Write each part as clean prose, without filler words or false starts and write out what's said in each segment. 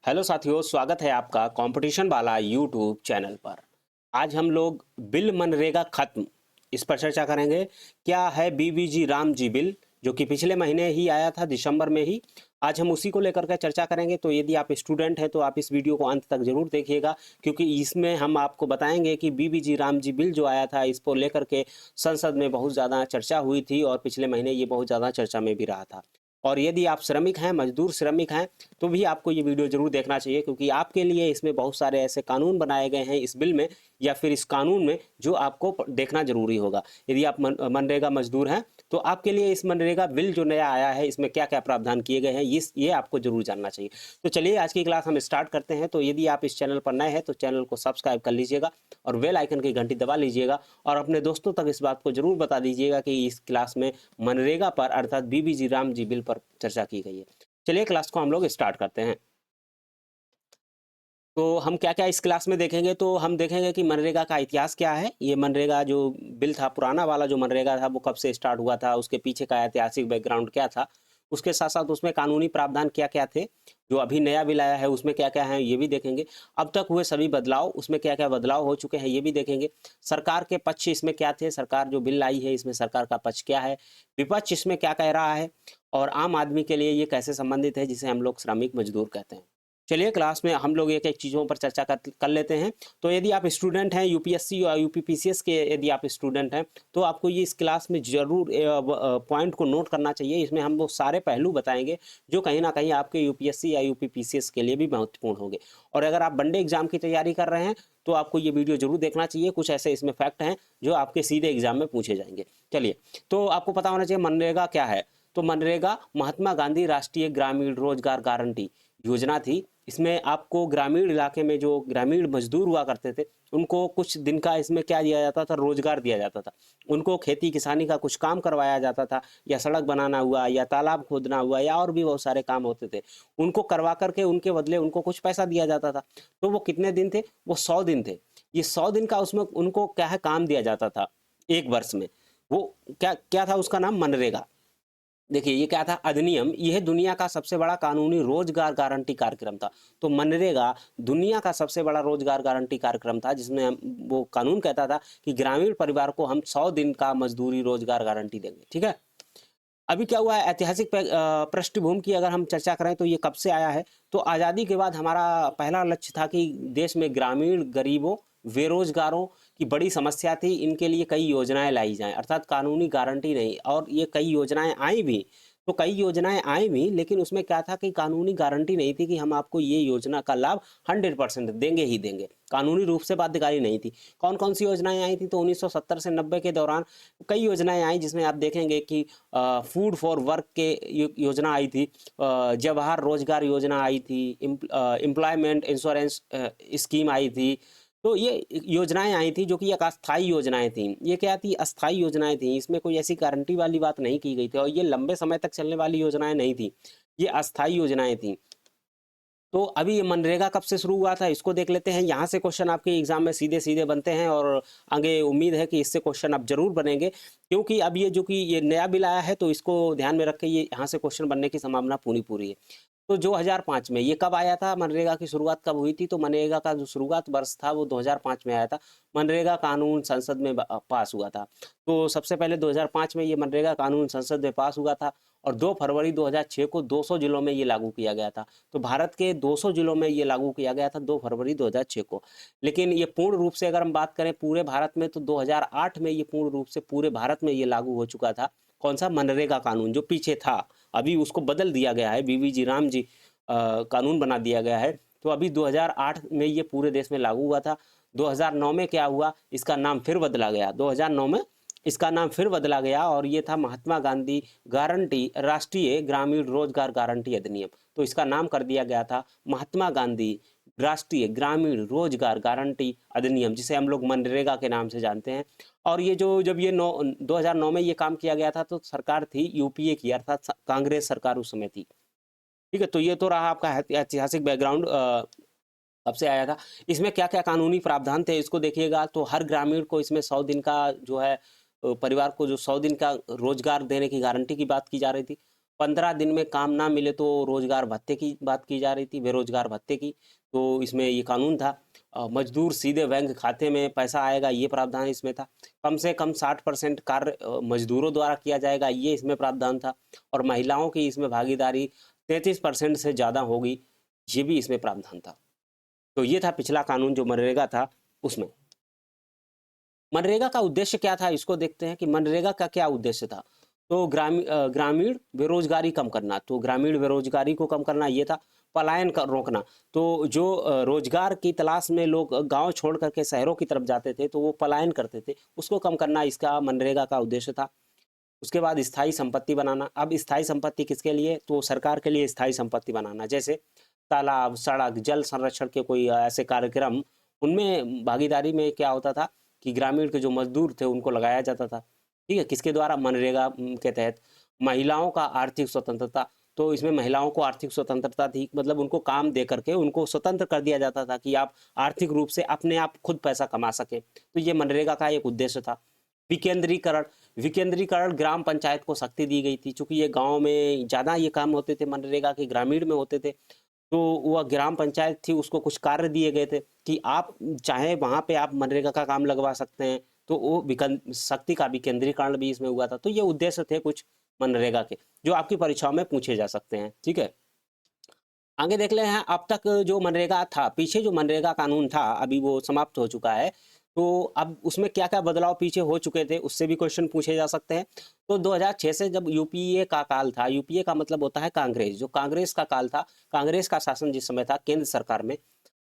Hello साथियों, स्वागत है आपका कंपटीशन वाला यूट्यूब चैनल पर। आज हम लोग बिल मनरेगा खत्म इस पर चर्चा करेंगे। क्या है बीबीजी राम जी बिल, जो कि पिछले महीने ही आया था, दिसंबर में ही। आज हम उसी को लेकर के चर्चा करेंगे। तो यदि आप स्टूडेंट हैं तो आप इस वीडियो को अंत तक जरूर देखिएगा, क्योंकि इसमें हम आपको बताएंगे कि बीबीजी राम जी बिल जो आया था, इसको लेकर के संसद में बहुत ज़्यादा चर्चा हुई थी और पिछले महीने ये बहुत ज़्यादा चर्चा में भी रहा था। और यदि आप श्रमिक हैं, मजदूर श्रमिक हैं, तो भी आपको ये वीडियो जरूर देखना चाहिए, क्योंकि आपके लिए इसमें बहुत सारे ऐसे कानून बनाए गए हैं इस बिल में या फिर इस कानून में, जो आपको देखना जरूरी होगा। यदि आप मनरेगा मजदूर हैं तो आपके लिए इस मनरेगा बिल जो नया आया है, इसमें क्या क्या प्रावधान किए गए हैं, ये आपको जरूर जानना चाहिए। तो चलिए आज की क्लास हम स्टार्ट करते हैं। तो यदि आप इस चैनल पर नए हैं तो चैनल को सब्सक्राइब कर लीजिएगा और बेल आइकन की घंटी दबा लीजिएगा, और अपने दोस्तों तक इस बात को जरूर बता दीजिएगा कि इस क्लास में मनरेगा पर अर्थात बीबीजी राम जी बिल पर चर्चा की गई है। चलिए क्लास को हम लोग स्टार्ट करते हैं। तो हम क्या क्या इस क्लास में देखेंगे, तो हम देखेंगे कि मनरेगा का इतिहास क्या है। ये मनरेगा जो बिल था, पुराना वाला जो मनरेगा था, वो कब से स्टार्ट हुआ था, उसके पीछे का ऐतिहासिक बैकग्राउंड क्या था। उसके साथ साथ उसमें कानूनी प्रावधान क्या क्या थे। जो अभी नया बिल आया है उसमें क्या क्या है ये भी देखेंगे। अब तक हुए सभी बदलाव, उसमें क्या क्या बदलाव हो चुके हैं ये भी देखेंगे। सरकार के पक्ष इसमें क्या थे, सरकार जो बिल लाई है इसमें सरकार का पक्ष क्या है, विपक्ष इसमें क्या कह रहा है, और आम आदमी के लिए ये कैसे संबंधित है, जिसे हम लोग श्रमिक मजदूर कहते हैं। चलिए क्लास में हम लोग एक एक चीज़ों पर चर्चा कर लेते हैं। तो यदि आप स्टूडेंट हैं यूपीएससी या यूपीपीसीएस के, यदि आप स्टूडेंट हैं तो आपको ये इस क्लास में जरूर पॉइंट को नोट करना चाहिए। इसमें हम वो सारे पहलू बताएंगे जो कहीं ना कहीं आपके यूपीएससी या यूपीपीसीएस के लिए भी महत्वपूर्ण होंगे। और अगर आप वनडे एग्जाम की तैयारी कर रहे हैं तो आपको ये वीडियो जरूर देखना चाहिए। कुछ ऐसे इसमें फैक्ट हैं जो आपके सीधे एग्जाम में पूछे जाएंगे। चलिए, तो आपको पता होना चाहिए मनरेगा क्या है। तो मनरेगा महात्मा गांधी राष्ट्रीय ग्रामीण रोजगार गारंटी योजना थी। इसमें आपको ग्रामीण इलाके में जो ग्रामीण मजदूर हुआ करते थे, उनको कुछ दिन का इसमें क्या दिया जाता था, रोजगार दिया जाता था। उनको खेती किसानी का कुछ काम करवाया जाता था, या सड़क बनाना हुआ, या तालाब खोदना हुआ, या और भी बहुत सारे काम होते थे। उनको करवा करके उनके बदले उनको कुछ पैसा दिया जाता था। तो वो कितने दिन थे, वो 100 दिन थे। ये 100 दिन का उसमें उनको क्या है, काम दिया जाता था एक वर्ष में। वो क्या क्या था, उसका नाम मनरेगा। देखिए ये क्या था, अधिनियम, यह दुनिया का सबसे बड़ा कानूनी रोजगार गारंटी कार्यक्रम था। तो मनरेगा दुनिया का सबसे बड़ा रोजगार गारंटी कार्यक्रम था, जिसमें वो कानून कहता था कि ग्रामीण परिवार को हम 100 दिन का मजदूरी रोजगार गारंटी देंगे। ठीक है। अभी क्या हुआ है, ऐतिहासिक पृष्ठभूमि की अगर हम चर्चा करें तो ये कब से आया है। तो आज़ादी के बाद हमारा पहला लक्ष्य था कि देश में ग्रामीण गरीबों, बेरोजगारों की बड़ी समस्या थी, इनके लिए कई योजनाएं लाई जाएं, अर्थात कानूनी गारंटी नहीं। और ये कई योजनाएं आई भी, तो कई योजनाएं आई भी, लेकिन उसमें क्या था कि कानूनी गारंटी नहीं थी कि हम आपको ये योजना का लाभ 100% देंगे ही देंगे। कानूनी रूप से बाध्यकारी नहीं थी। कौन कौन सी योजनाएं आई थी, तो 1970 से 90 के दौरान कई योजनाएं आई, जिसमें आप देखेंगे कि फूड फॉर वर्क के योजना आई थी, जवाहर रोजगार योजना आई थी, एम्प्लॉयमेंट इंश्योरेंस स्कीम आई थी। तो ये योजनाएं आई थी जो कि एक अस्थायी योजनाएं थी। ये क्या थी, अस्थायी योजनाएं थी। इसमें कोई ऐसी गारंटी वाली बात नहीं की गई थी, और ये लंबे समय तक चलने वाली योजनाएं नहीं थी, ये अस्थायी योजनाएं थी। तो अभी ये मनरेगा कब से शुरू हुआ था, इसको देख लेते हैं। यहाँ से क्वेश्चन आपके एग्जाम में सीधे सीधे बनते हैं, और आगे उम्मीद है कि इससे क्वेश्चन अब जरूर बनेंगे, क्योंकि अब ये जो कि ये नया बिल आया है तो इसको ध्यान में रख के ये यहाँ से क्वेश्चन बनने की संभावना पूरी पूरी है। तो 2005 में ये कब आया था, मनरेगा की शुरुआत कब हुई थी, तो मनरेगा का जो शुरुआत वर्ष था वो 2005 में आया था। मनरेगा कानून संसद में पास हुआ था। तो सबसे पहले 2005 में ये मनरेगा कानून संसद में पास हुआ था, और 2 फरवरी 2006 को 200 जिलों में ये लागू किया गया था। तो भारत के 200 जिलों में ये लागू किया गया था 2 फरवरी 2006 को। लेकिन ये पूर्ण रूप से अगर हम बात करें पूरे भारत में, तो 2008 में ये पूर्ण रूप से पूरे भारत में ये लागू हो चुका था। कौन सा, मनरेगा कानून जो पीछे था, अभी उसको बदल दिया गया है, बीवीजी राम जी कानून बना दिया गया है। तो अभी 2008 में ये पूरे देश में लागू हुआ था। 2009 में क्या हुआ, इसका नाम फिर बदला गया। 2009 में इसका नाम फिर बदला गया, और ये था महात्मा गांधी गारंटी राष्ट्रीय ग्रामीण रोजगार गारंटी अधिनियम। तो इसका नाम कर दिया गया था महात्मा गांधी राष्ट्रीय ग्रामीण रोजगार गारंटी अधिनियम, जिसे हम लोग मनरेगा के नाम से जानते हैं। और ये जो जब ये 2009 में ये काम किया गया था, तो सरकार थी यूपीए की, अर्थात कांग्रेस सरकार उस समय थी। ठीक है। तो ये तो रहा आपका ऐतिहासिक बैकग्राउंड, कब से आया था। इसमें क्या क्या कानूनी प्रावधान थे इसको देखिएगा। तो हर ग्रामीण को इसमें 100 दिन का जो है, परिवार को जो 100 दिन का रोजगार देने की गारंटी की बात की जा रही थी। 15 दिन में काम ना मिले तो रोजगार भत्ते की बात की जा रही थी, बेरोजगार भत्ते की। तो इसमें ये कानून था। मजदूर सीधे बैंक खाते में पैसा आएगा, ये प्रावधान इसमें था। कम से कम 60% कार्य मजदूरों द्वारा किया जाएगा, ये इसमें प्रावधान था। और महिलाओं की इसमें भागीदारी 33% से ज़्यादा होगी, ये भी इसमें प्रावधान था। तो ये था पिछला कानून जो मनरेगा था उसमें। मनरेगा का उद्देश्य क्या था, इसको देखते हैं कि मनरेगा का क्या उद्देश्य था। तो ग्रामीण बेरोजगारी कम करना, तो ग्रामीण बेरोजगारी को कम करना ये था। पलायन कर रोकना, तो जो रोजगार की तलाश में लोग गांव छोड़ करके शहरों की तरफ जाते थे तो वो पलायन करते थे, उसको कम करना इसका मनरेगा का उद्देश्य था। उसके बाद स्थायी संपत्ति बनाना। अब स्थायी संपत्ति किसके लिए, तो सरकार के लिए स्थायी संपत्ति बनाना, जैसे तालाब, सड़क, जल संरक्षण के कोई ऐसे कार्यक्रम, उनमें भागीदारी में क्या होता था कि ग्रामीण के जो मजदूर थे उनको लगाया जाता था। ठीक है, किसके द्वारा, मनरेगा के तहत। महिलाओं का आर्थिक स्वतंत्रता, तो इसमें महिलाओं को आर्थिक स्वतंत्रता थी, मतलब उनको काम दे करके उनको स्वतंत्र कर दिया जाता था कि आप आर्थिक रूप से अपने आप खुद पैसा कमा सके। तो ये मनरेगा का एक उद्देश्य था। विकेंद्रीकरण, विकेंद्रीकरण, ग्राम पंचायत को शक्ति दी गई थी, चूंकि ये गांव में ज़्यादा ये काम होते थे मनरेगा के, ग्रामीण में होते थे। तो वह ग्राम पंचायत थी, उसको कुछ कार्य दिए गए थे कि आप चाहे वहां पे आप मनरेगा का काम लगवा सकते हैं। तो वो शक्ति का विकेंद्रीकरण भी इसमें हुआ था। तो ये उद्देश्य थे कुछ मनरेगा के, जो आपकी परीक्षाओं में पूछे जा सकते हैं। ठीक है, आगे देख ले हैं। अब तक जो मनरेगा था, पीछे जो मनरेगा कानून था अभी वो समाप्त हो चुका है। तो अब उसमें क्या क्या बदलाव पीछे हो चुके थे, उससे भी क्वेश्चन पूछे जा सकते हैं। तो 2006 से जब यूपीए का काल था, यूपीए का मतलब होता है कांग्रेस, जो कांग्रेस का काल था, कांग्रेस का शासन जिस समय था केंद्र सरकार में,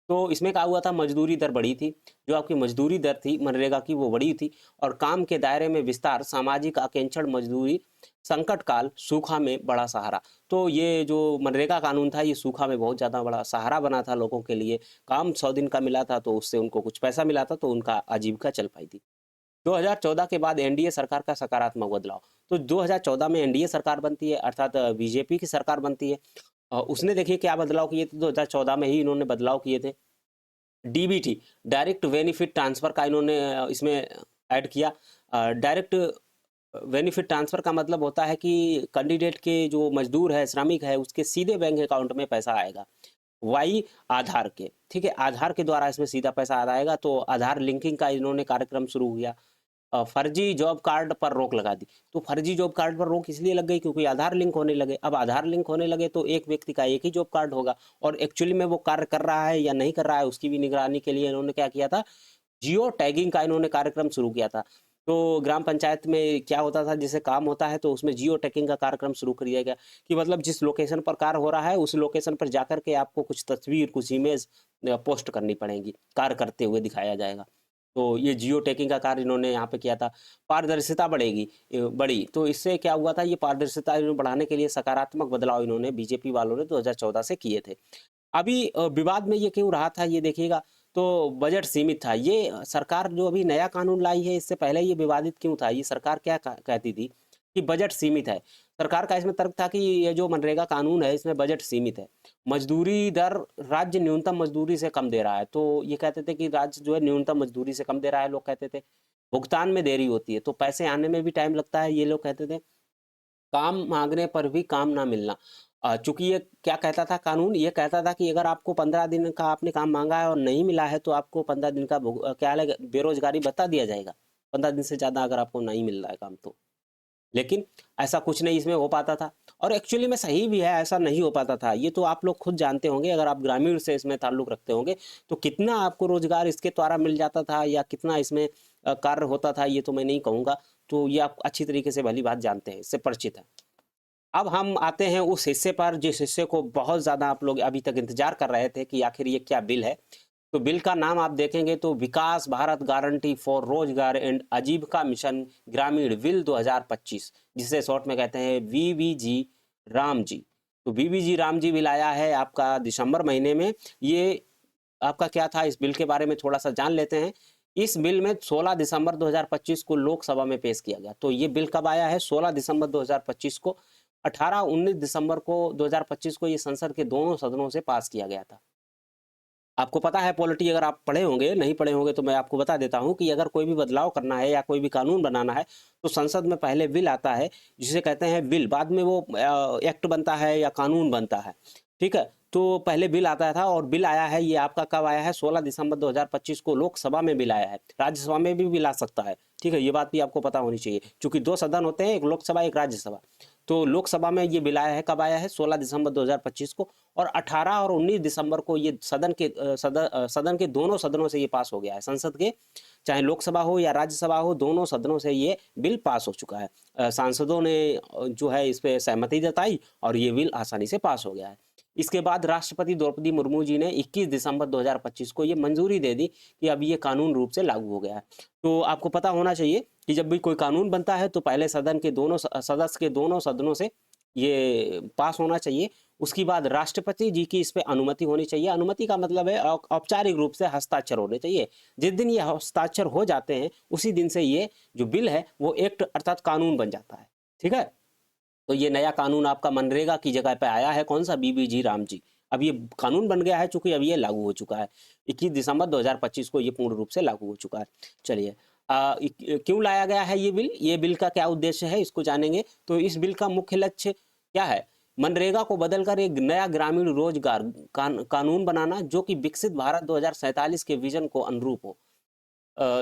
तो इसमें क्या हुआ था, मजदूरी दर बढ़ी थी। जो आपकी मजदूरी दर थी मनरेगा की वो बढ़ी थी। और काम के दायरे में विस्तार, सामाजिक आकेंक्षण, मजदूरी, संकट काल, सूखा में बड़ा सहारा। तो ये जो मनरेगा कानून था ये सूखा में बहुत ज़्यादा बड़ा सहारा बना था लोगों के लिए। काम 100 दिन का मिला था तो उससे उनको कुछ पैसा मिला था, तो उनका आजीविका चल पाई थी। 2014 के बाद एनडीए सरकार का सकारात्मक बदलाव। तो 2014 में एनडीए सरकार बनती है, अर्थात बीजेपी की सरकार बनती है। उसने देखिए क्या बदलाव किए थे, 2014 में ही इन्होंने बदलाव किए थे। डीबीटी, डायरेक्ट बेनिफिट ट्रांसफर का इन्होंने इसमें ऐड किया। डायरेक्ट बेनिफिट ट्रांसफर का मतलब होता है कि कैंडिडेट के जो मजदूर है, श्रमिक है, उसके सीधे बैंक अकाउंट में पैसा आएगा। वाई, आधार के, ठीक है, आधार के द्वारा इसमें सीधा पैसा आएगा। तो आधार लिंकिंग का इन्होंने कार्यक्रम शुरू किया। फर्जी जॉब कार्ड पर रोक लगा दी। तो फर्जी जॉब कार्ड पर रोक इसलिए लग गई क्योंकि आधार लिंक होने लगे। अब आधार लिंक होने लगे तो एक व्यक्ति का एक ही जॉब कार्ड होगा, और एक्चुअली में वो कार्य कर रहा है या नहीं कर रहा है उसकी भी निगरानी के लिए इन्होंने क्या किया था, जियो टैगिंग का इन्होंने कार्यक्रम शुरू किया था। तो ग्राम पंचायत में क्या होता था, जैसे काम होता है तो उसमें जियो टैगिंग का कार्यक्रम शुरू कर दिया गया कि मतलब जिस लोकेशन पर कार्य हो रहा है उस लोकेशन पर जाकर के आपको कुछ तस्वीर, कुछ इमेज पोस्ट करनी पड़ेगी, कार्य करते हुए दिखाया जाएगा। तो ये जियो टैगिंग का कार्य इन्होंने यहाँ पे किया था। पारदर्शिता बढ़ेगी, बढ़ी। तो इससे क्या हुआ था, ये पारदर्शिता इन्होंने बढ़ाने के लिए सकारात्मक बदलाव इन्होंने बीजेपी वालों ने 2014 से किए थे। अभी विवाद में ये क्यों रहा था ये देखिएगा। तो बजट सीमित था। ये सरकार जो अभी नया कानून लाई है, इससे पहले ये विवादित क्यों था, ये सरकार क्या कहती थी कि बजट सीमित है। सरकार का इसमें तर्क था कि ये जो मनरेगा कानून है इसमें बजट सीमित है। मजदूरी दर, राज्य न्यूनतम मजदूरी से कम दे रहा है। तो ये कहते थे कि राज्य जो है न्यूनतम मजदूरी से कम दे रहा है, लोग कहते थे। भुगतान में देरी होती है तो पैसे आने में भी टाइम लगता है, ये लोग कहते थे। काम मांगने पर भी काम ना मिलना। चूंकि ये क्या कहता था कानून, ये कहता था कि अगर आपको 15 दिन का आपने काम मांगा है और नहीं मिला है तो आपको 15 दिन का क्या है, बेरोजगारी बता दिया जाएगा। 15 दिन से ज़्यादा अगर आपको नहीं मिल रहा है काम तो। लेकिन ऐसा कुछ नहीं इसमें हो पाता था, और एक्चुअली में सही भी है, ऐसा नहीं हो पाता था। ये तो आप लोग खुद जानते होंगे, अगर आप ग्रामीण से इसमें ताल्लुक़ रखते होंगे तो कितना आपको रोज़गार इसके द्वारा मिल जाता था या कितना इसमें कार्य होता था, ये तो मैं नहीं कहूँगा। तो ये आप अच्छी तरीके से भली बात जानते हैं, इससे परिचित हैं। अब हम आते हैं उस हिस्से पर जिस हिस्से को बहुत ज़्यादा आप लोग अभी तक इंतजार कर रहे थे कि आखिर ये क्या बिल है। तो बिल का नाम आप देखेंगे तो विकास भारत गारंटी फॉर रोजगार एंड आजीविका मिशन ग्रामीण बिल 2025, जिसे शॉर्ट में कहते हैं वीबीजी राम जी। तो वीबीजी राम जी बिल आया है आपका दिसंबर महीने में। ये आपका क्या था, इस बिल के बारे में थोड़ा सा जान लेते हैं। इस बिल में 16 दिसंबर 2025 को लोकसभा में पेश किया गया। तो ये बिल कब आया है, 16 दिसंबर 2025 को। 18-19 दिसंबर को 2025 को ये संसद के दोनों सदनों से पास किया गया था। आपको पता है पॉलिटी, अगर आप पढ़े होंगे, नहीं पढ़े होंगे तो मैं आपको बता देता हूँ कि अगर कोई भी बदलाव करना है या कोई भी कानून बनाना है तो संसद में पहले बिल आता है जिसे कहते हैं बिल, बाद में वो एक्ट बनता है या कानून बनता है। ठीक है, तो पहले बिल आता था और बिल आया है, ये आपका कब आया है, 16 दिसंबर 2025 को लोकसभा में बिल आया है। राज्यसभा में भी बिल आ सकता है, ठीक है, ये बात भी आपको पता होनी चाहिए, क्योंकि 2 सदन होते हैं, एक लोकसभा एक राज्यसभा। तो लोकसभा में ये बिल आया है, कब आया है, 16 दिसंबर 2025 को, और 18 और 19 दिसंबर को ये सदन के दोनों सदनों से ये पास हो गया है। संसद के चाहे लोकसभा हो या राज्यसभा हो, दोनों सदनों से ये बिल पास हो चुका है। सांसदों ने जो है इस पे सहमति जताई और ये बिल आसानी से पास हो गया है। इसके बाद राष्ट्रपति द्रौपदी मुर्मू जी ने 21 दिसंबर 2025 को ये मंजूरी दे दी कि अब ये कानून रूप से लागू हो गया है। तो आपको पता होना चाहिए कि जब भी कोई कानून बनता है तो पहले सदन के दोनों सदस्य के दोनों सदनों से ये पास होना चाहिए। उसके बाद राष्ट्रपति जी की इस पे अनुमति होनी चाहिए। अनुमति का मतलब है औपचारिक रूप से हस्ताक्षर होने चाहिए। जिस दिन ये हस्ताक्षर हो जाते हैं उसी दिन से ये जो बिल है वो एक्ट अर्थात कानून बन जाता है। ठीक है, तो ये नया कानून आपका मनरेगा की जगह पे आया है, कौन सा, बीबीजी राम जी। अब ये कानून बन गया है, चूंकि अब ये लागू हो चुका है, 21 दिसंबर 2025 को ये पूर्ण रूप से लागू हो चुका है। चलिए, क्यों लाया गया है ये बिल, ये बिल का क्या उद्देश्य है, इसको जानेंगे। तो इस बिल का मुख्य लक्ष्य क्या है, मनरेगा को बदलकर एक नया ग्रामीण रोजगार कानून बनाना जो कि विकसित भारत 2047 के विजन को अनुरूप हो।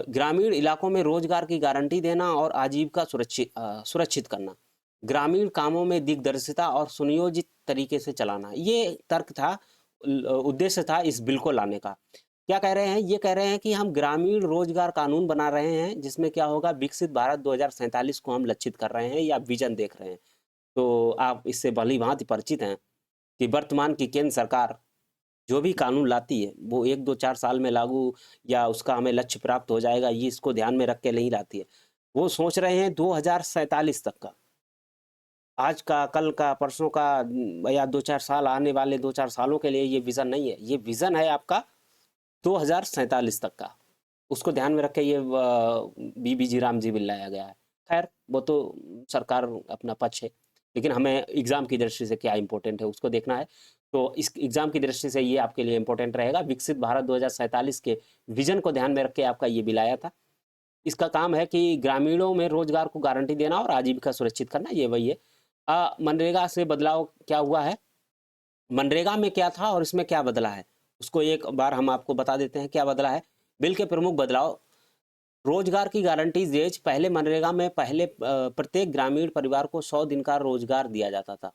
ग्रामीण इलाकों में रोजगार की गारंटी देना और आजीविका सुरक्षित करना, ग्रामीण कामों में दिग्दर्शिता और सुनियोजित तरीके से चलाना, ये तर्क था, उद्देश्य था इस बिल को लाने का। क्या कह रहे हैं, ये कह रहे हैं कि हम ग्रामीण रोजगार कानून बना रहे हैं जिसमें क्या होगा, विकसित भारत 2047 को हम लक्षित कर रहे हैं या विजन देख रहे हैं। तो आप इससे भली भांति परिचित हैं कि वर्तमान की केंद्र सरकार जो भी कानून लाती है वो 1-2-4 साल में लागू या उसका हमें लक्ष्य प्राप्त हो जाएगा, ये इसको ध्यान में रख के नहीं लाती है। वो सोच रहे हैं 2047 तक का, आज का, कल का, परसों का, या 2-4 साल, आने वाले 2-4 सालों के लिए ये विजन नहीं है। ये विजन है आपका 2047 तक का। उसको ध्यान में रख के ये बीबीजी राम जी बिल लाया गया है। खैर, वो तो सरकार अपना पक्ष है, लेकिन हमें एग्जाम की दृष्टि से क्या इंपॉर्टेंट है उसको देखना है। तो इस एग्जाम की दृष्टि से ये आपके लिए इंपॉर्टेंट रहेगा। विकसित भारत 2047 के विजन को ध्यान में रख के आपका ये बिल आया था। इसका काम है कि ग्रामीणों में रोजगार को गारंटी देना और आजीविका सुरक्षित करना, ये वही है। मनरेगा से बदलाव क्या हुआ है, मनरेगा में क्या था और इसमें क्या बदला है, उसको एक बार हम आपको बता देते हैं क्या बदला है। बिल के प्रमुख बदलाव, रोजगार की गारंटी देज, पहले मनरेगा में प्रत्येक ग्रामीण परिवार को 100 दिन का रोजगार दिया जाता था।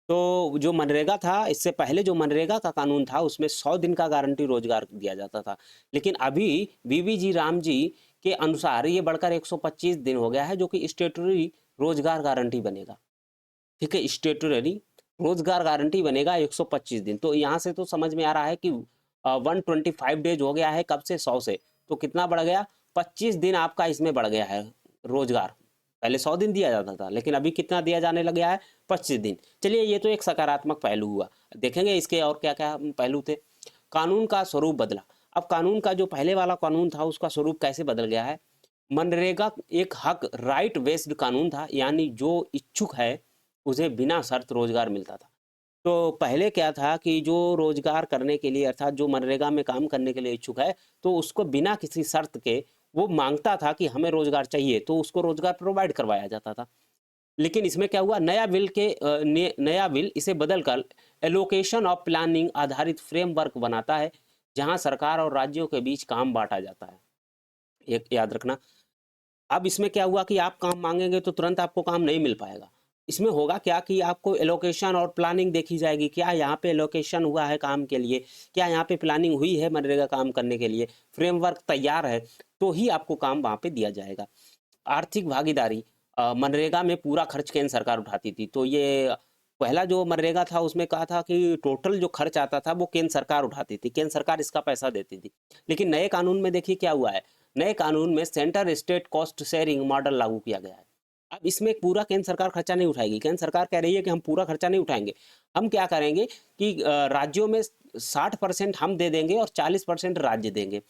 तो जो मनरेगा था, इससे पहले जो मनरेगा का कानून था उसमें 100 दिन का गारंटी रोजगार दिया जाता था, लेकिन अभी बीबीजी राम जी के अनुसार ये बढ़कर 125 दिन हो गया है, जो कि स्टेटरी रोजगार गारंटी बनेगा। ठीक है, स्टेटरी रोजगार गारंटी बनेगा 125 दिन। तो यहाँ से तो समझ में आ रहा है कि 125 डेज हो गया है, कब से, 100 से, तो कितना बढ़ गया, 25 दिन आपका इसमें बढ़ गया है रोजगार। पहले 100 दिन दिया जाता था, लेकिन अभी कितना दिया जाने लग गया है, 25 दिन। चलिए, ये तो एक सकारात्मक पहलू हुआ। देखेंगे इसके और क्या क्या पहलू थे। कानून का स्वरूप बदला। अब कानून का जो पहले वाला कानून था उसका स्वरूप कैसे बदल गया है। मनरेगा एक हक राइट बेस्ड कानून था, यानी जो इच्छुक है उसे बिना शर्त रोजगार मिलता था। तो पहले क्या था कि जो रोजगार करने के लिए, अर्थात जो मनरेगा में काम करने के लिए इच्छुक है, तो उसको बिना किसी शर्त के वो मांगता था कि हमें रोजगार चाहिए, तो उसको रोजगार प्रोवाइड करवाया जाता था। लेकिन इसमें क्या हुआ, नया बिल इसे बदलकर एलोकेशन ऑफ प्लानिंग आधारित फ्रेमवर्क बनाता है, जहां सरकार और राज्यों के बीच काम बांटा जाता है। एक याद रखना। अब इसमें क्या हुआ कि आप काम मांगेंगे तो तुरंत आपको काम नहीं मिल पाएगा। इसमें होगा क्या कि आपको एलोकेशन और प्लानिंग देखी जाएगी, क्या यहाँ पे एलोकेशन हुआ है काम के लिए, क्या यहाँ पे प्लानिंग हुई है मनरेगा काम करने के लिए, फ्रेमवर्क तैयार है, तो ही आपको काम वहाँ पे दिया जाएगा। आर्थिक भागीदारी, मनरेगा में पूरा खर्च केंद्र सरकार उठाती थी। तो ये पहला जो मनरेगा था उसमें कहा था कि टोटल जो खर्च आता था वो केंद्र सरकार उठाती थी, केंद्र सरकार इसका पैसा देती थी। लेकिन नए कानून में देखिए क्या हुआ है, नए कानून में centre state cost sharing model लागू किया गया है। अब इसमें पूरा केंद्र सरकार खर्चा नहीं उठाएगी। केंद्र सरकार कह रही है कि हम पूरा खर्चा नहीं उठाएंगे, हम क्या करेंगे कि राज्यों में 60% हम दे देंगे और 40% राज्य देंगे।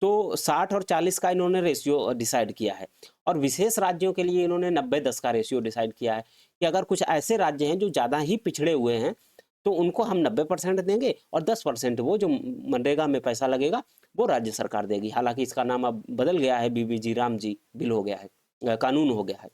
तो 60 और 40 का इन्होंने रेशियो डिसाइड किया है, और विशेष राज्यों के लिए इन्होंने 90-10 का रेशियो डिसाइड किया है कि अगर कुछ ऐसे राज्य हैं जो ज़्यादा ही पिछड़े हुए हैं तो उनको हम 90% देंगे और 10% वो जो मनरेगा में पैसा लगेगा वो राज्य सरकार देगी। हालांकि इसका नाम अब बदल गया है, बीबीजी राम जी बिल हो गया है, कानून हो गया है।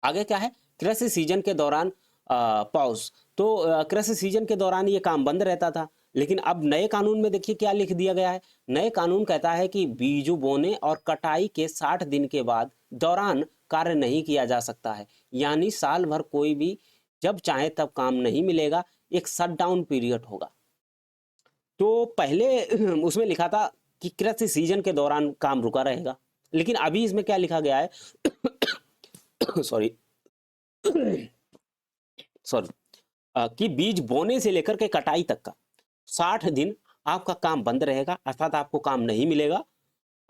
आगे क्या है, कृषि सीजन के दौरान पॉज। तो कृषि सीजन के दौरान ये काम बंद रहता था, लेकिन अब नए कानून में देखिए क्या लिख दिया गया है। नए कानून कहता है कि बीज बोने और कटाई के 60 दिन के बाद दौरान कार्य नहीं किया जा सकता है। यानी साल भर कोई भी जब चाहे तब काम नहीं मिलेगा, एक शटडाउन पीरियड होगा। तो पहले उसमें लिखा था कि कृषि सीजन के दौरान काम रुका रहेगा, लेकिन अभी इसमें क्या लिखा गया है सॉरी सॉरी कि बीज बोने से लेकर के कटाई तक का 60 दिन आपका काम बंद रहेगा, अर्थात आपको काम नहीं मिलेगा।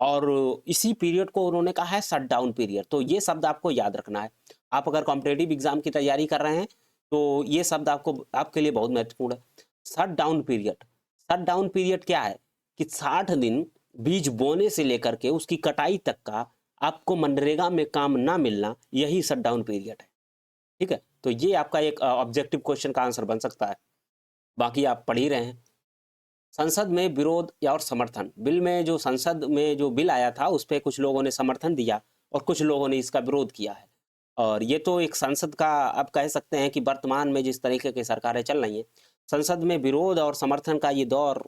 और इसी पीरियड को उन्होंने कहा है शट डाउन पीरियड। तो ये शब्द आपको याद रखना है। आप अगर कॉम्पिटेटिव एग्जाम की तैयारी कर रहे हैं तो ये शब्द आपके लिए बहुत महत्वपूर्ण है। Shut down period. Shut down period क्या है कि 60 दिन बीज बोने से लेकर के उसकी कटाई तक का आपको मनरेगा में काम ना मिलना, यही शट डाउन पीरियड है। ठीक है, तो ये आपका एक ऑब्जेक्टिव क्वेश्चन का आंसर बन सकता है। बाकी आप पढ़ ही रहे हैं। संसद में विरोध या और समर्थन। बिल में जो संसद में जो बिल आया था उस पर कुछ लोगों ने समर्थन दिया और कुछ लोगों ने इसका विरोध किया है। और ये तो एक संसद का, आप कह सकते हैं कि वर्तमान में जिस तरीके की सरकारें चल रही हैं, संसद में विरोध और समर्थन का ये दौर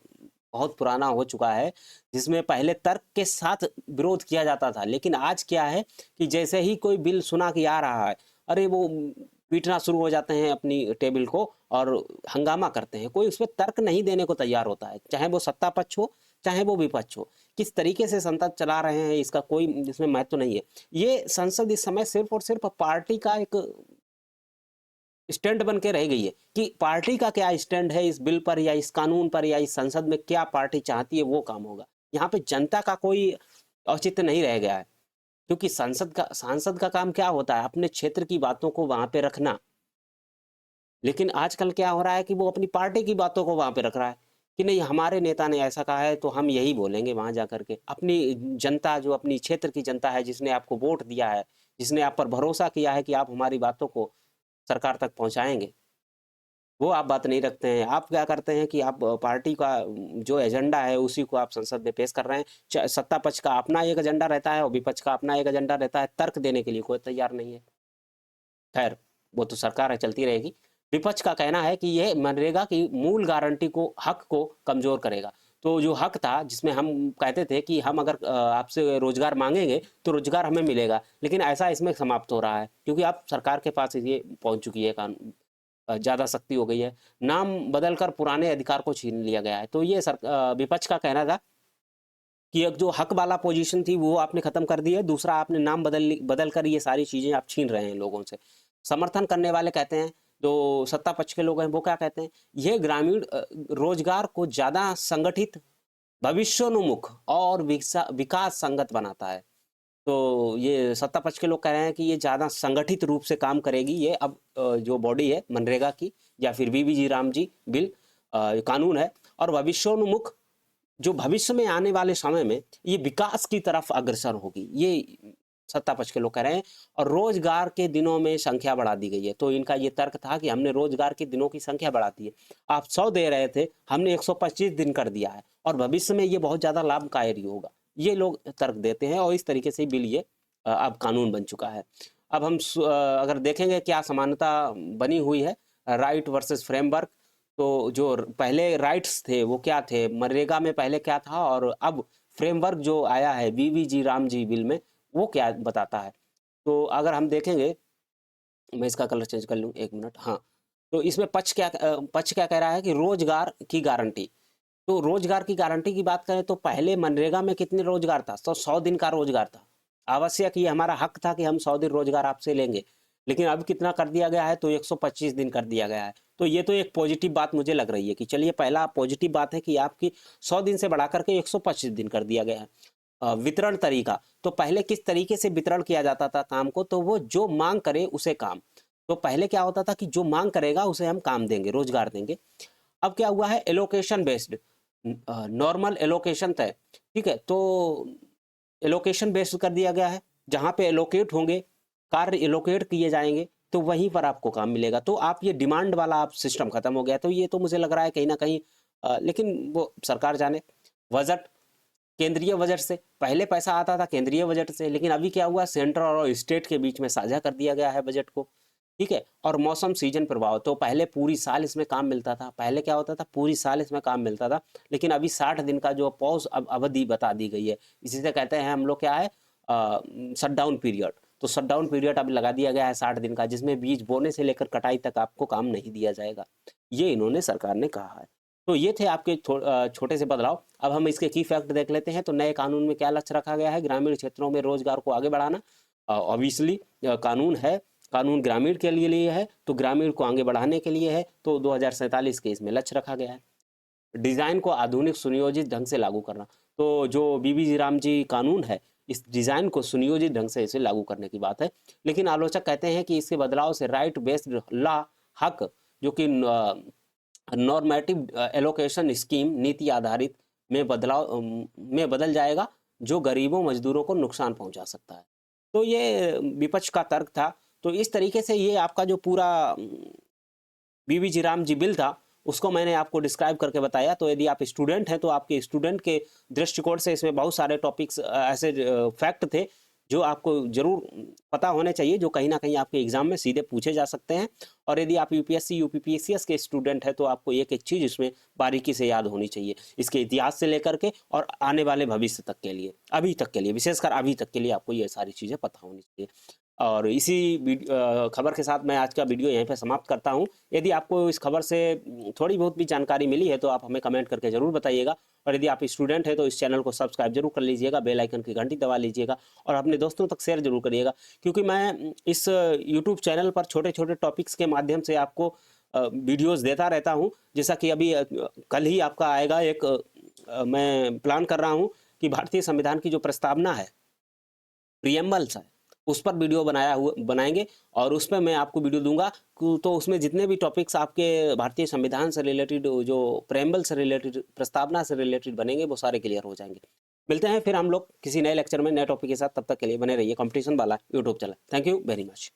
बहुत पुराना हो चुका है, जिसमें पहले तर्क के साथ विरोध किया जाता था। लेकिन आज क्या है कि जैसे ही कोई बिल सुना कि आ रहा है, अरे वो पीटना शुरू हो जाते हैं अपनी टेबल को और हंगामा करते हैं। कोई उसमें तर्क नहीं देने को तैयार होता है, चाहे वो सत्ता पक्ष हो चाहे वो विपक्ष हो। किस तरीके से संसद चला रहे हैं इसका कोई इसमें महत्व नहीं है। ये संसद इस समय सिर्फ और सिर्फ पार्टी का एक स्टैंड बन के रह गई है कि पार्टी का क्या स्टैंड है इस बिल पर या इस कानून पर या इस संसद में क्या पार्टी चाहती है वो काम होगा। यहाँ पे जनता का कोई औचित्य नहीं रह गया है, क्योंकि सांसद का काम क्या होता है, अपने क्षेत्र की बातों को वहां पे रखना। लेकिन आजकल क्या हो रहा है कि वो अपनी पार्टी की बातों को वहां पे रख रहा है कि नहीं हमारे नेता ने ऐसा कहा है तो हम यही बोलेंगे वहां जाकर के। अपनी जनता, जो अपनी क्षेत्र की जनता है, जिसने आपको वोट दिया है, जिसने आप पर भरोसा किया है कि आप हमारी बातों को सरकार तक पहुंचाएंगे, वो आप बात नहीं रखते हैं। आप क्या करते हैं कि आप पार्टी का जो एजेंडा है उसी को आप संसद में पेश कर रहे हैं। सत्ता पक्ष का अपना एक एजेंडा रहता है और विपक्ष का अपना एक एजेंडा रहता है, तर्क देने के लिए कोई तैयार नहीं है। खैर, वो तो सरकार है, चलती रहेगी। विपक्ष का कहना है कि यह मनरेगा की मूल गारंटी को, हक को कमजोर करेगा। तो जो हक था, जिसमें हम कहते थे कि हम अगर आपसे रोजगार मांगेंगे तो रोजगार हमें मिलेगा, लेकिन ऐसा इसमें समाप्त हो रहा है क्योंकि अब सरकार के पास ये पहुंच चुकी है, कानून ज़्यादा सख्ती हो गई है। नाम बदलकर पुराने अधिकार को छीन लिया गया है। तो ये विपक्ष का कहना था कि एक जो हक वाला पोजीशन थी वो आपने खत्म कर दी है, दूसरा आपने नाम बदल कर ये सारी चीज़ें आप छीन रहे हैं लोगों से। समर्थन करने वाले कहते हैं, जो सत्ता पक्ष के लोग हैं वो क्या कहते हैं, ये ग्रामीण रोजगार को ज़्यादा संगठित, भविष्योन्मुख और विकास संगत बनाता है। तो ये सत्ता पक्ष के लोग कह रहे हैं कि ये ज़्यादा संगठित रूप से काम करेगी ये अब जो बॉडी है मनरेगा की, या फिर बीबीजी राम जी बिल कानून है, और भविष्योन्मुख, जो भविष्य में आने वाले समय में ये विकास की तरफ अग्रसर होगी, ये सत्ता पक्ष के लोग कह रहे हैं। और रोजगार के दिनों में संख्या बढ़ा दी गई है। तो इनका ये तर्क था कि हमने रोजगार के दिनों की संख्या बढ़ा दी है, आप 100 दे रहे थे, हमने 125 दिन कर दिया है और भविष्य में ये बहुत ज़्यादा लाभकारी होगा। ये लोग तर्क देते हैं और इस तरीके से बिल ये अब कानून बन चुका है। अब हम अगर देखेंगे क्या समानता बनी हुई है, राइट वर्सेस फ्रेमवर्क। तो जो पहले राइट्स थे वो क्या थे, मनरेगा में पहले क्या था, और अब फ्रेमवर्क जो आया है बीबीजी राम जी बिल में, वो क्या बताता है। तो अगर हम देखेंगे, मैं इसका कलर चेंज कर लूँ, एक मिनट। हाँ, तो इसमें पक्ष क्या कह रहा है कि रोजगार की गारंटी। तो रोजगार की गारंटी की बात करें तो पहले मनरेगा में कितने रोजगार था, तो 100 दिन का रोजगार था। आवश्यक, ये हमारा हक था कि हम 100 दिन रोजगार आपसे लेंगे, लेकिन अब कितना कर दिया गया है, तो 125 दिन कर दिया गया है। तो ये तो एक पॉजिटिव बात मुझे लग रही है कि चलिए, पहला पॉजिटिव बात है कि आपकी 100 दिन से बढ़ा करके 125 दिन कर दिया गया है। वितरण तरीका, तो पहले किस तरीके से वितरण किया जाता था काम को, तो वो जो मांग करे उसे काम। तो पहले क्या होता था कि जो मांग करेगा उसे हम काम देंगे, रोजगार देंगे। अब क्या हुआ है, एलोकेशन बेस्ड, नॉर्मल एलोकेशन तय। ठीक है, तो एलोकेशन बेस्ड कर दिया गया है, जहाँ पे एलोकेट होंगे, कार्य एलोकेट किए जाएंगे, तो वहीं पर आपको काम मिलेगा। तो आप ये डिमांड वाला आप सिस्टम खत्म हो गया। तो ये तो मुझे लग रहा है कहीं ना कहीं लेकिन वो सरकार जाने। बजट केंद्रीय बजट से पहले पैसा आता था, केंद्रीय बजट से, लेकिन अभी क्या हुआ, सेंट्रल और स्टेट के बीच में साझा कर दिया गया है बजट को। ठीक है। और मौसम सीजन प्रभाव, तो पहले पूरी साल इसमें काम मिलता था। पहले क्या होता था, पूरी साल इसमें काम मिलता था, लेकिन अभी 60 दिन का जो पॉज अवधि बता दी गई है, इसी से कहते हैं हम लोग क्या है, शटडाउन पीरियड। तो शटडाउन पीरियड अभी लगा दिया गया है 60 दिन का, जिसमें बीज बोने से लेकर कटाई तक आपको काम नहीं दिया जाएगा। ये इन्होंने सरकार ने कहा है। तो ये थे आपके छोटे से बदलाव। अब हम इसके की फैक्ट देख लेते हैं। तो नए कानून में क्या लक्ष्य रखा गया है, ग्रामीण क्षेत्रों में रोजगार को आगे बढ़ाना। ऑब्वियसली कानून है, कानून ग्रामीण के लिए है, तो ग्रामीण को आगे बढ़ाने के लिए है। तो 2047 के इसमें लक्ष्य रखा गया है। डिजाइन को आधुनिक सुनियोजित ढंग से लागू करना। तो जो बीबी जी राम जी कानून है, इस डिजाइन को सुनियोजित ढंग से इसे लागू करने की बात है। लेकिन आलोचक कहते हैं कि इसके बदलाव से राइट बेस्ड लॉ हक, जो कि नॉर्मेटिव एलोकेशन स्कीम नीति आधारित में बदल जाएगा, जो गरीबों मजदूरों को नुकसान पहुंचा सकता है। तो ये विपक्ष का तर्क था। तो इस तरीके से ये आपका जो पूरा बीबी जी राम जी बिल था, उसको मैंने आपको डिस्क्राइब करके बताया। तो यदि आप स्टूडेंट हैं, तो आपके स्टूडेंट के दृष्टिकोण से इसमें बहुत सारे टॉपिक्स ऐसे फैक्ट थे जो आपको जरूर पता होने चाहिए, जो कहीं ना कहीं आपके एग्जाम में सीधे पूछे जा सकते हैं। और यदि आप यूपीएससी यूपीपीसीएस के स्टूडेंट हैं, तो आपको एक एक चीज़ इसमें बारीकी से याद होनी चाहिए, इसके इतिहास से लेकर के और आने वाले भविष्य तक के लिए, अभी तक के लिए, विशेषकर अभी तक के लिए आपको ये सारी चीज़ें पता होनी चाहिए। और इसी खबर के साथ मैं आज का वीडियो यहीं पे समाप्त करता हूं। यदि आपको इस खबर से थोड़ी बहुत भी जानकारी मिली है, तो आप हमें कमेंट करके जरूर बताइएगा। और यदि आप स्टूडेंट हैं, तो इस चैनल को सब्सक्राइब जरूर कर लीजिएगा, बेल आइकन की घंटी दबा लीजिएगा और अपने दोस्तों तक शेयर जरूर करिएगा। क्योंकि मैं इस यूट्यूब चैनल पर छोटे छोटे टॉपिक्स के माध्यम से आपको वीडियोज़ देता रहता हूँ। जैसा कि अभी कल ही आपका आएगा एक, मैं प्लान कर रहा हूँ कि भारतीय संविधान की जो प्रस्तावना है, प्रियम्बल्स है, उस पर वीडियो बनाएंगे और उस पर मैं आपको वीडियो दूंगा। तो उसमें जितने भी टॉपिक्स आपके भारतीय संविधान से रिलेटेड, जो प्रेम्बल से रिलेटेड, प्रस्तावना से रिलेटेड बनेंगे, वो सारे क्लियर हो जाएंगे। मिलते हैं फिर हम लोग किसी नए लेक्चर में नए टॉपिक के साथ। तब तक के लिए बने रहिए, कंपटीशन वाला YouTube channel. Thank you very much.